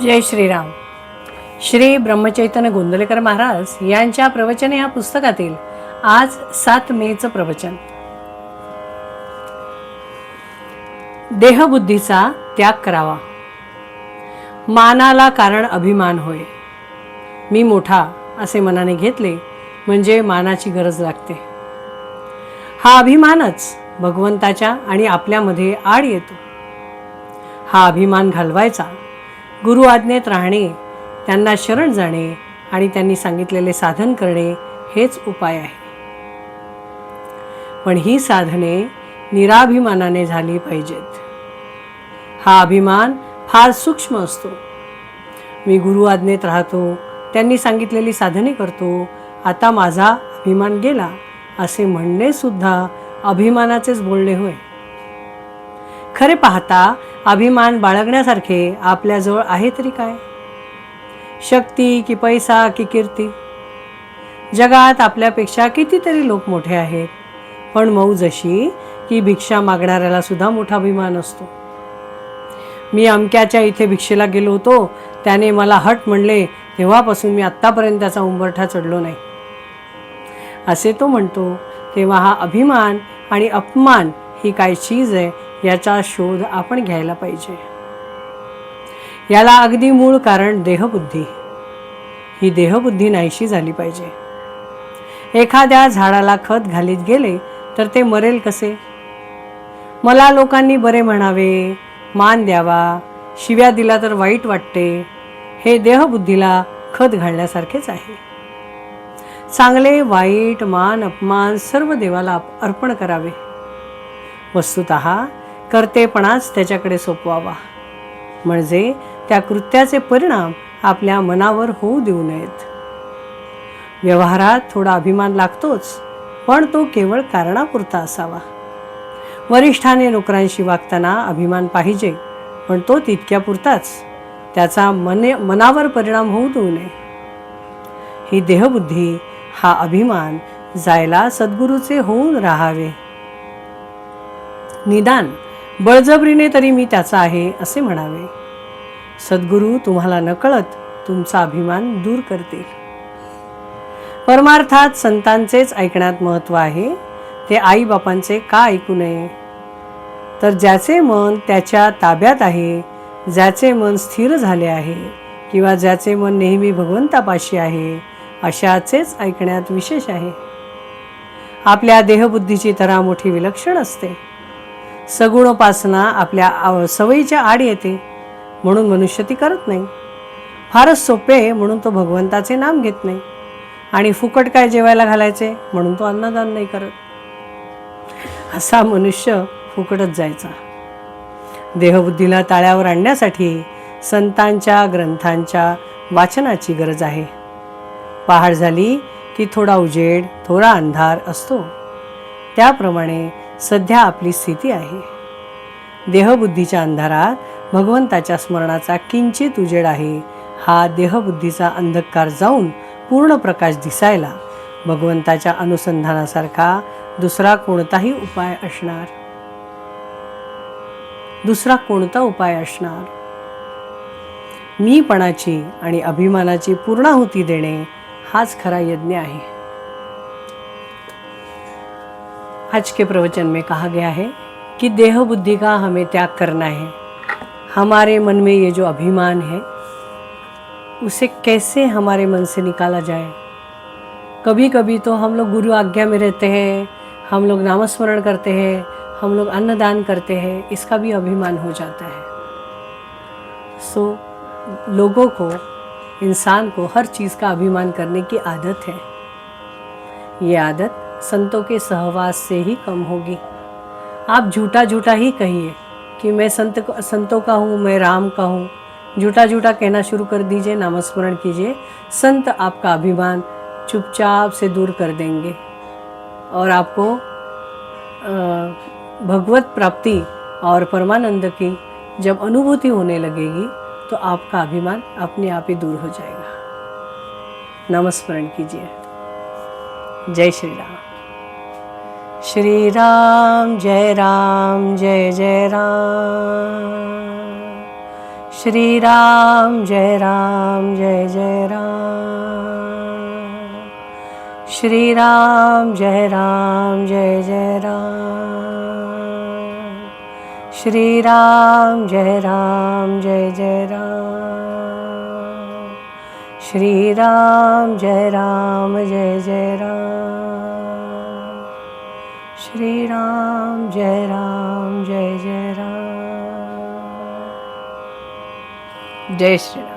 जय श्रीराम. श्री ब्रह्मचैतन्य गोंदलेकर महाराज यांच्या प्रवचन या पुस्तकातील आज 7 मेचं प्रवचन. देहबुद्धीचा त्याग करावा. मानाला कारण अभिमान होय. मी मोठा असे मनाने घेतले म्हणजे मानाची गरज लागते. हा अभिमानच भगवंताच्या आणि आपल्यामध्ये आड येतो. हा अभिमान घालवायचा, गुरु आज्ञेत राहणे, त्यांना शरण जाणे आणि त्यांनी सांगितलेले साधन करणे हेच उपाय आहे. पण ही साधने निराभिमानाने झाली पाहिजेत. हा अभिमान फार सूक्ष्म असतो. मी गुरु आज्ञेत राहतो, त्यांनी सांगितलेली साधने करतो, आता माझा अभिमान गेला असे म्हणणे सुद्धा अभिमानाचेच बोलणे होय. खरे पाहता अभिमान बाळगण्यासारखे आपल्याजवळ आहे तरी काय? शक्ती की पैसा की कीर्ती? जगात आपल्यापेक्षा कितीतरी लोक मोठे आहेत, पण मौज अशी की भिक्षा मागणाऱ्याला सुद्धा मोठा अभिमान असतो. मी अमक्याच्या इथे भिक्षेला गेलो होतो, त्याने मला हट म्हणले, तेव्हापासून मी आत्तापर्यंत त्याचा उंबरठा चढलो नाही असे तो म्हणतो. तेव्हा हा अभिमान आणि अपमान ही काय चीज आहे याचा शोध आपण घ्यायला पाहिजे. याला अगदी मूळ कारण देहबुद्धी. ही देहबुद्धी नाहीशी झाली पाहिजे. एखाद्या झाडाला खत घालीत गेले तर ते मरेल कसे? मला लोकांनी बरे म्हणावे, मान द्यावा, शिव्या दिला तर वाईट वाटते, हे देहबुद्धीला खत घालण्यासारखेच आहे. चांगले वाईट मान अपमान सर्व देवाला अर्पण करावे. वस्तुतः कर्तेपणाच त्याच्याकडे सोपवावा, म्हणजे त्या कृत्याचे परिणाम आपल्या मनावर होऊ देऊ नयेत. व्यवहारात थोडा अभिमान लागतोच, पण तो केवळ कारणापुरता असावा. वरिष्ठाने नोकरांशी वागताना अभिमान पाहिजे, पण तो तितक्यापुरताच, त्याचा मनावर परिणाम होऊ देऊ नये. ही देहबुद्धी, हा अभिमान जायला सद्गुरूचे होऊन राहावे. निदान बळजबरीने तरी मी त्याचा आहे असे म्हणावे. सद्गुरू तुम्हाला नकळत तुमचा अभिमान दूर करतील. परमार्थात संतांचेच ऐकण्यात महत्त्व आहे. ते आईबापांचे का ऐकू नये? तर ज्याचे मन त्याच्या ताब्यात आहे, ज्याचे मन स्थिर झाले आहे, किंवा ज्याचे मन नेहमी भगवंतापाशी आहे, अशाचेच ऐकण्यात विशेष आहे. आपल्या देहबुद्धीची तरा मोठी विलक्षण असते. सगुणोपासना आपल्या सवयीच्या आड येते, म्हणून मनुष्य ती करत नाही. फारच सोपे म्हणून तो भगवंताचे नाम घेत नाही, आणि फुकट काय जेवायला घालायचे म्हणून तो अन्नदान नाही करत. असा मनुष्य फुकटच जायचा. देहबुद्धीला ताळ्यावर आणण्यासाठी संतांच्या ग्रंथांच्या वाचनाची गरज आहे. पहाड झाली की थोडा उजेड, थोडा अंधार असतो. त्याप्रमाणे सध्या आपली स्थिती आहे. देहबुद्धीच्या अंधारात भगवंताच्या स्मरणाचा किंचित उजेड आहे. हा देहबुद्धीचा अंधकार जाऊन पूर्ण प्रकाश दिसायला भगवंताच्या अनुसंधानासारखा दुसरा कोणताही उपाय असणार? दुसरा कोणता उपाय असणार? मीपणाची आणि अभिमानाची पूर्णाहुती देणे हाच खरा यज्ञ आहे. आज के प्रवचन में कहा गया है कि देहबुद्धि का हमें त्याग करना है. हमारे मन में ये जो अभिमान है उसे कैसे हमारे मन से निकाला जाए. कभी कभी तो हम लोग गुरु आज्ञा में रहते हैं, हम लोग नामस्मरण करते हैं, हम लोग अन्नदान करते हैं, इसका भी अभिमान हो जाता है. सो लोगों को, इंसान को हर चीज़ का अभिमान करने की आदत है. ये आदत संतों के सहवास से ही कम होगी. आप झूठा झूठा ही कहिए कि मैं संतों का हूँ, मैं राम का हूँ. झूठा झूठा कहना शुरू कर दीजिए, नामस्मरण कीजिए. संत आपका अभिमान चुपचाप से दूर कर देंगे और आपको भगवत प्राप्ति और परमानंद की जब अनुभूति होने लगेगी तो आपका अभिमान अपने आप ही दूर हो जाएगा. नामस्मरण कीजिए. जय श्री राम. श्री राम जय जय राम. श्रीराम जय राम जय जय राम, श्रीराम जय राम जय जय राम, श्रीराम जय राम जय जय राम, श्रीराम जय राम जय जय राम, श्रीराम जय राम जय जय राम. जय श्री राम.